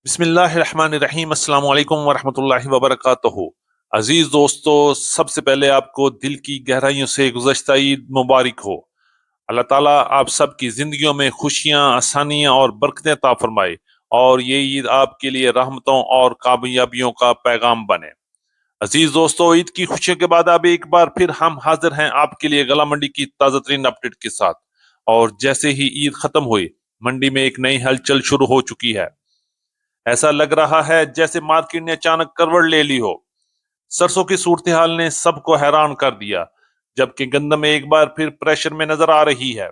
बिस्मिल्लाहिर्रहमानिर्रहीम। अस्सलाम वालेकुम वरहमतुल्लाहि वबरकातुहू। अजीज दोस्तों, सबसे पहले आपको दिल की गहराइयों से गुज़श्ता ईद मुबारक हो। अल्लाह ताला आप सबकी जिंदगियों में खुशियां, आसानियां और बरकतें अता फरमाए और ये ईद आपके लिए रहमतों और कामयाबियों का पैगाम बने। अजीज दोस्तों, ईद की खुशियों के बाद अब एक बार फिर हम हाजिर हैं आपके लिए गला मंडी की ताज़ा तरीन अपडेट के साथ। और जैसे ही ईद खत्म हुई, मंडी में एक नई हलचल शुरू हो चुकी है। ऐसा लग रहा है जैसे मार्केट ने अचानक करवट ले ली हो। सरसों की सूरत हाल ने सबको हैरान कर दिया, जबकि गंदम एक बार फिर प्रेशर में नजर आ रही है।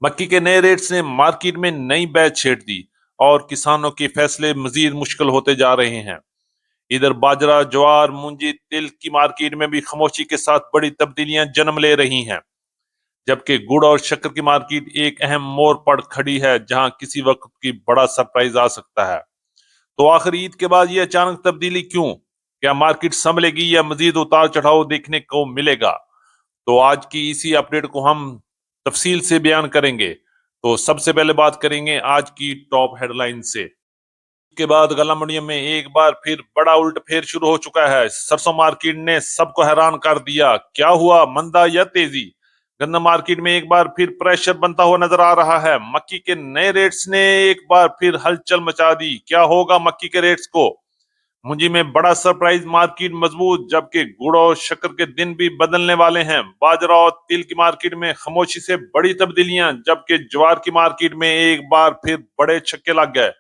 मक्की के नए रेट्स ने मार्केट में नई बैच छेड़ दी और किसानों के फैसले मजीद मुश्किल होते जा रहे हैं। इधर बाजरा, ज्वार, मूंजी, तिल की मार्केट में भी खामोशी के साथ बड़ी तब्दीलियां जन्म ले रही हैं। जबकि गुड़ और शक्कर की मार्केट एक अहम मोड़ पर खड़ी है, जहां किसी वक्त की बड़ा सरप्राइज आ सकता है। तो आखिर ईद के बाद ये अचानक तब्दीली क्यों? क्या मार्केट संभलेगी या मजीद उतार चढ़ाव देखने को मिलेगा? तो आज की इसी अपडेट को हम तफसील से बयान करेंगे। तो सबसे पहले बात करेंगे आज की टॉप हेडलाइन से। के बाद गला मंडियों में एक बार फिर बड़ा उल्टफेर शुरू हो चुका है। सरसों मार्केट ने सबको हैरान कर दिया। क्या हुआ, मंदा या तेजी? गन्ना मार्केट में एक बार फिर प्रेशर बनता हुआ नजर आ रहा है। मक्की के नए रेट्स ने एक बार फिर हलचल मचा दी। क्या होगा मक्की के रेट्स को? मुंजी में बड़ा सरप्राइज, मार्केट मजबूत, जबकि गुड़ और शक्कर के दिन भी बदलने वाले हैं। बाजरा और तिल की मार्केट में खामोशी से बड़ी तब्दीलियां, जबकि ज्वार की मार्केट में एक बार फिर बड़े छक्के लग गए।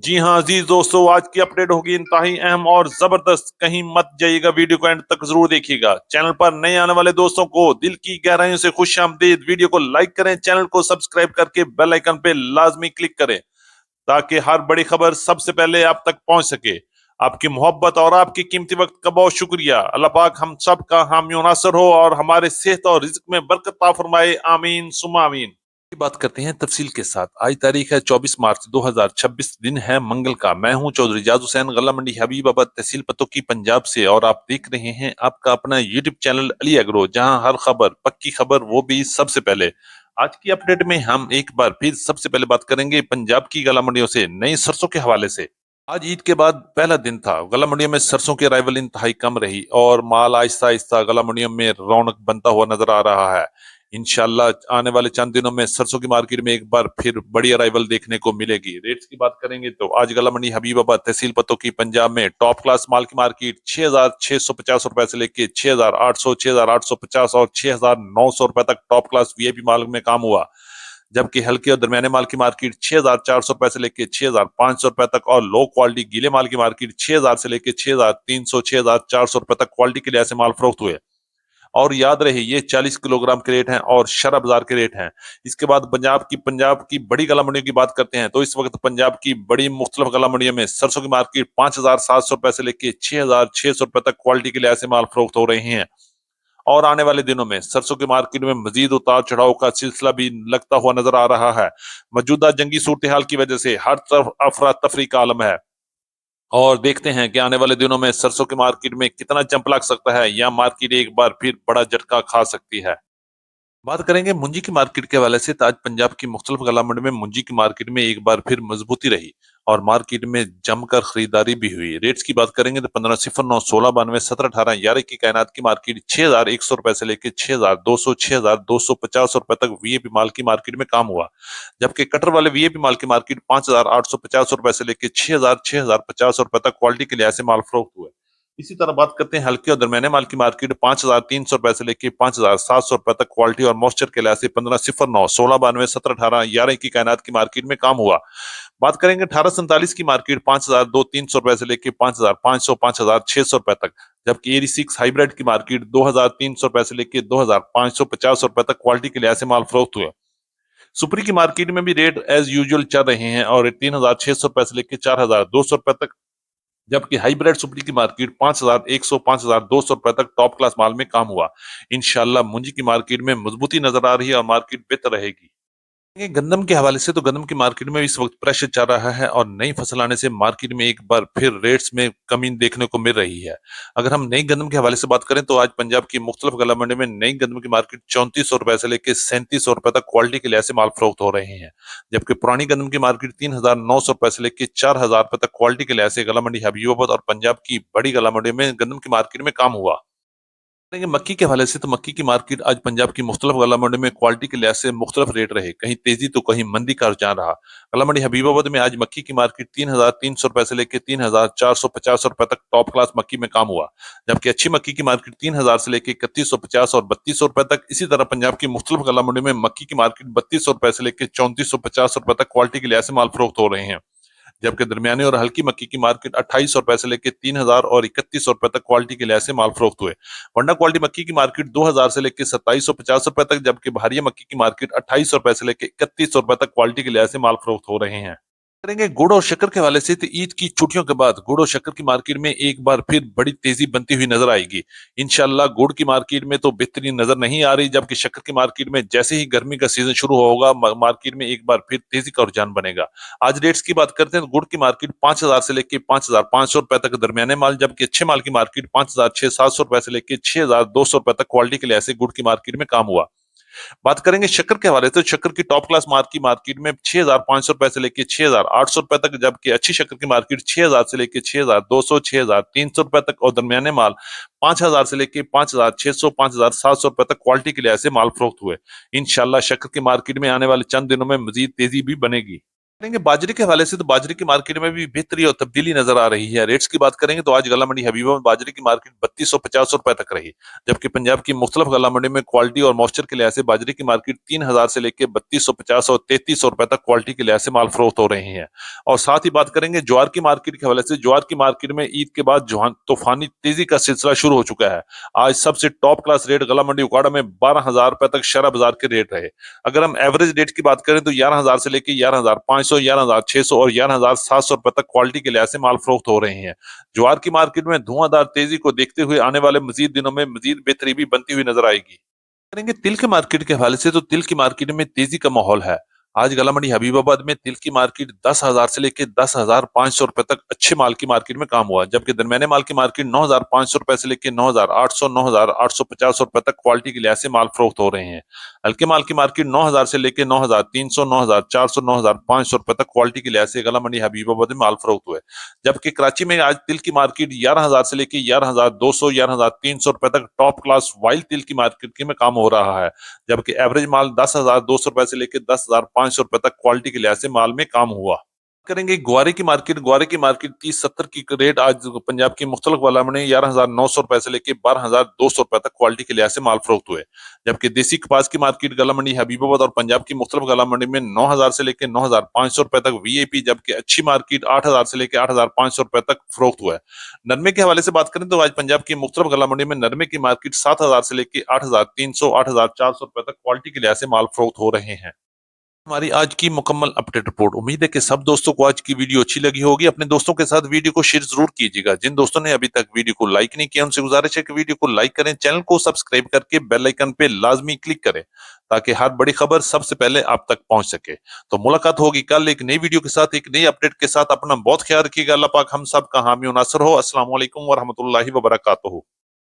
जी हाँ अजीज दोस्तों, आज की अपडेट होगी इंतहाई अहम और जबरदस्त। कहीं मत जाइएगा, वीडियो को एंड तक जरूर देखिएगा। चैनल पर नए आने वाले दोस्तों को दिल की गहराइयों से खुश आमदीद। वीडियो को लाइक करें, चैनल को सब्सक्राइब करके बेल आइकन पे लाजमी क्लिक करें, ताकि हर बड़ी खबर सबसे पहले आप तक पहुंच सके। आपकी मोहब्बत और आपकी कीमती वक्त का बहुत शुक्रिया। अल्लाह पाक हम सब का हामी नासर हो और हमारे सेहत और रिज्क में बरकत अता फरमाए। आमीन सुमा आमीन। बात करते हैं तफसील के साथ। आज तारीख है 24 मार्च 2026, दिन है मंगल का। मैं हूं चौधरी जाद हुसैन, गला मंडी हबीबाबाद, तहसील पतोकी, पंजाब से। और आप देख रहे हैं आपका अपना यूट्यूब चैनल अली एग्रो, जहां हर खबर पक्की खबर, वो भी सबसे पहले। आज की अपडेट में हम एक बार फिर सबसे पहले बात करेंगे पंजाब की गला मंडियों से नई सरसों के हवाले से। आज ईद के बाद पहला दिन था। गला मंडियों में सरसों की अराइवल इंतहाई कम रही और माल आहिस्ता आहिस्ता गला मंडियों में रौनक बनता हुआ नजर आ रहा है। इंशाल्लाह आने वाले चंद दिनों में सरसों की मार्केट में एक बार फिर बड़ी अराइवल देखने को मिलेगी। रेट्स की बात करेंगे तो आज गला मंडी हबीबाबाद, तहसील पतोकी, पंजाब में टॉप क्लास माल की मार्केट 6,650 रुपए से लेके 6,800, 6,850 और 6,900 रुपए तक टॉप क्लास वीआईपी माल में काम हुआ। जबकि हल्के और दरमियाने माल की मार्केट 6,400 रुपए से लेके 6,500 रुपए तक और लो क्वालिटी गीले माल की मार्केट 6,000 से लेके 6,300, 6,400 रुपए तक क्वालिटी के लिए ऐसे माल फरोख्त हुए। और याद रहे, ये 40 किलोग्राम के रेट हैं और शरह बाजार के रेट हैं। इसके बाद पंजाब की बड़ी गला मंडियों की बात करते हैं तो इस वक्त पंजाब की बड़ी मुख्तलिफ गला मंडियों में सरसों की मार्केट 5,700 रुपए से लेके 6,600 रुपए तक क्वालिटी के लिए ऐसे माल फरोख्त हो रहे हैं। और आने वाले दिनों में सरसों की मार्केट में मजीद उतार चढ़ाव का सिलसिला भी लगता हुआ नजर आ रहा है। मौजूदा जंगी सूरत हाल की वजह से हर तरफ अफरा तफरी का आलम है। और देखते हैं कि आने वाले दिनों में सरसों की मार्केट में कितना जंप लग सकता है या मार्केट एक बार फिर बड़ा झटका खा सकती है। बात करेंगे मुंजी की मार्केट के हवाले से। तो आज पंजाब की मुख्तलिफ गला मंडी में मुंजी की मार्केट में एक बार फिर मजबूती रही और मार्केट में जमकर खरीदारी भी हुई। रेट्स की बात करेंगे तो 1509, 1692, 1718, 11 की कायनात की मार्केट 6,100 रुपए से लेकर 6,200, 6,250 रुपए तक वीएपी माल की मार्केट में काम हुआ। जबकि कटर वाले वीएपी माल की मार्केट 5,850 रुपए से लेकर 6,050 रुपए तक क्वालिटी के लिए ऐसे माल फरोख्त हुए। इसी तरह बात करते हैं हल्के और दरमियाने माल की मार्केट 5,300 रुपए से लेकर 5,700 रुपए तक क्वालिटी और मॉइस्चर के लिहाज से 1509, 1692, 1718, 11 की कायनात की मार्केट में काम हुआ। बात करेंगे 1847 की मार्केट 5,200-300 रुपए से लेकर 5,500, 5,600 रुपए तक। जबकि 86 हाइब्रिड की मार्केट 2,300 रुपए से लेकर 2,550 रुपए तक क्वालिटी के लिहाज से माल फरोख्त हुए। सुपरी की मार्केट में भी रेट एज यूजुअल चल रहे हैं और 3,600 रुपए से लेकर 4,200 रुपए तक। जबकि हाइब्रिड सुपरी की मार्केट 5,100, 5,200 रुपए तक टॉप क्लास माल में काम हुआ। इंशाल्लाह मुंजी की मार्केट में मजबूती नजर आ रही है और मार्केट बेहतर रहेगी। ये गंदम के हवाले से तो गंदम की मार्केट में इस वक्त प्रेशर चल रहा है और नई फसल आने से मार्केट में एक बार फिर रेट्स में कमी देखने को मिल रही है। अगर हम नई गंदम के हवाले से बात करें तो आज पंजाब की मुख्तलिफ गला मंडी में नई गंदम की मार्केट 3400 रुपए से लेकर 3700 रुपए तक क्वालिटी के लिहाज से माल फरोख्त हो रहे हैं, जबकि पुरानी गंदम की मार्केट 3900 रुपए से लेकर 4000 रुपए तक क्वालिटी के लिहाज से गला मंडी हबीबाबाद और पंजाब की बड़ी गला मंडी में गंदम की मार्केट में काम हुआ। देखिए, मक्की के हवाले से तो मक्की की मार्केट आज पंजाब की मुख्तलिफ गला मंडी में क्वालिटी के लिहाज से मुख्तलिफ रेट रहे, कहीं तेजी तो कहीं मंदी का रुझान रहा। गला मंडी हबीबाबाद में आज मक्की की मार्केट 3300 रुपए से लेकर 3450 रुपए तक टॉप क्लास मक्की में काम हुआ, जबकि अच्छी मक्की की मार्केट 3000 से लेकर 3150 और 3200 रुपए तक। इसी तरह पंजाब की मुख्तलिफ गला मंडी में मक्की की मार्केट 3200 रुपए से लेकर 3450 रुपए तक क्वालिटी के लिहाज से माल फरोख्त हो रहे हैं, जबकि दरमियानी और हल्की मक्की की मार्केट 2800 रुपए से लेकर 3000 और 3100 रुपए तक क्वालिटी के लिहाज से माल फरोख्त हुए। वंडा क्वालिटी मक्की की मार्केट 2000 से लेकर 2750 रुपए तक, जबकि भारिया मक्की की मार्केट 2800 रुपए से लेकर 3100 रुपए तक क्वालिटी के लिहाज से माल फरोख्त हो रहे हैं। करेंगे गुड़ और शक्कर के हवाले से तो ईद की छुट्टियों के बाद गुड़ और शक्कर की मार्केट में एक बार फिर बड़ी तेजी बनती हुई नजर आएगी। इंशाल्लाह गुड़ की मार्केट में तो बेहतरीन नजर नहीं आ रही, जबकि शक्कर की मार्केट में जैसे ही गर्मी का सीजन शुरू होगा मार्केट में एक बार फिर तेजी का रुझान बनेगा। आज रेट्स की बात करते हैं तो गुड़ की मार्केट 5000 से लेकर 5500 रुपए तक दरमियाने माल, जबकि अच्छे माल की मार्केट 5600-700 रुपए से लेकर 6200 रुपए तक क्वालिटी के लिहाज से गुड़ की मार्केट में काम हुआ। बात करेंगे शक्कर के हवाले से, तो शक्कर की टॉप क्लास मार्क की मार्केट में 6500 रुपए से लेकर 6800 रुपए तक, जबकि अच्छी शक्कर की मार्केट 6000 से लेकर 6200 6300 रुपए तक और दरमियाने माल 5000 से लेकर 5600 5700 रुपए तक क्वालिटी के लिहाज से माल फरोख्त हुए। इंशाल्लाह शक्कर की मार्केट में आने वाले चंद दिनों में मजीद तेजी भी बनेगी। करेंगे बाजरे के हवाले से, तो बाजरे की मार्केट में भी बेहतरी और तब्दीली नजर आ रही है। रेट्स की बात करेंगे तो आज गला मंडी हबीबा में बाजरे की मार्केट 3250 रुपए तक रही, जबकि पंजाब की मुख्तलिफ गला मंडी में क्वालिटी और मॉइस्चर के लिहाज से बाजरे की मार्केट 3000 से लेकर 3250 और 3300 रुपए तक क्वालिटी के लिहाज से माल फरोख्त हो रहे हैं। और साथ ही बात करेंगे ज्वार की मार्केट के हवाले से, ज्वार की मार्केट में ईद के बाद तूफानी तेजी का सिलसिला शुरू हो चुका है। आज सबसे टॉप क्लास रेट गला मंडी उकाड़ा में 12,000 रुपए तक शरा बाजार के रेट रहे। अगर हम एवरेज रेट की बात करें तो 11,000 से लेकर 11,500 11,600 और 11,700 रुपए तक क्वालिटी के लिहाज से माल फरोख्त हो रहे हैं। ज्वार की मार्केट में धुआंधार तेजी को देखते हुए आने वाले मजीद दिनों में मजीद बेहतरी भी बनती हुई नजर आएगी। करेंगे तिल के मार्केट के हवाले से, तो तिल की मार्केट में तेजी का माहौल है। आज गला मंडी हबीबाबाद में तिल की मार्केट 10,000 से लेकर 10,500 रुपए तक अच्छे माल की मार्केट में काम हुआ, जबकि दरमियाने माल की मार्केट 9,500 रुपए से लेकर 9,800 9,850 रुपए तक क्वालिटी के लिहाज से माल फरोख्त हो रहे हैं। हल्के माल की मार्केट 9,000 से लेकर 9,300 9,400 9,500 रुपए तक क्वालिटी के लिहाज से गला मंडी हबीबाबाद में माल फरोख्त हुए, जबकि कराची में आज तिल की मार्केट 11,000 से लेकर 11,200 11,300 रुपए तक टॉप क्लास वाइल्ड तिल की मार्केट में काम हो रहा है, जबकि एवरेज माल 10,200 रुपए से लेकर 10,500 रुपए तक क्वालिटी के लिहाज से माल में काम हुआ। करेंगे ग्वारे की मार्केट 30-70 की रेट आज पंजाब की मुख्तलिफ वाला में 11,900 रुपए से लेकर 12,200 रुपए तक क्वालिटी के लिहाज से माल फरोख्त हुए, जबकि देसी कपास की मार्केट गला मंडी हबीबाबाद और पंजाब की मुख्तलिफ गला मंडी में 9,000 से लेकर 9,500 रुपए तक वीआईपी, जबकि अच्छी मार्केट 8,000 से लेकर 8,500 रुपए तक फरोख्त हुआ है। नरमे के हवाले से बात करें तो आज पंजाब की मुख्तलिफ गला मंडी में नरमे की मार्केट 7,000 से लेकर 8,300 8,400 रुपए तक क्वालिटी के लिहाज से माल फरोख्त हो रहे हैं। हमारी आज की मुकम्मल अपडेट रिपोर्ट। उम्मीद है कि सब दोस्तों को आज की वीडियो अच्छी लगी होगी। अपने दोस्तों के साथ वीडियो को शेयर जरूर कीजिएगा। जिन दोस्तों ने अभी तक वीडियो को लाइक नहीं किया उनसे गुजारिश है कि वीडियो को लाइक करें, चैनल को सब्सक्राइब करके बेल आइकन पे लाजमी क्लिक करें ताकि हर बड़ी खबर सबसे पहले आप तक पहुंच सके। तो मुलाकात होगी कल एक नई वीडियो के साथ, एक नई अपडेट के साथ। अपना बहुत ख्याल रखिएगा। अल्लाह पाक हम सब का हामी और नासर हो। अस्सलाम वालेकुम व रहमतुल्लाहि व बरकातहू।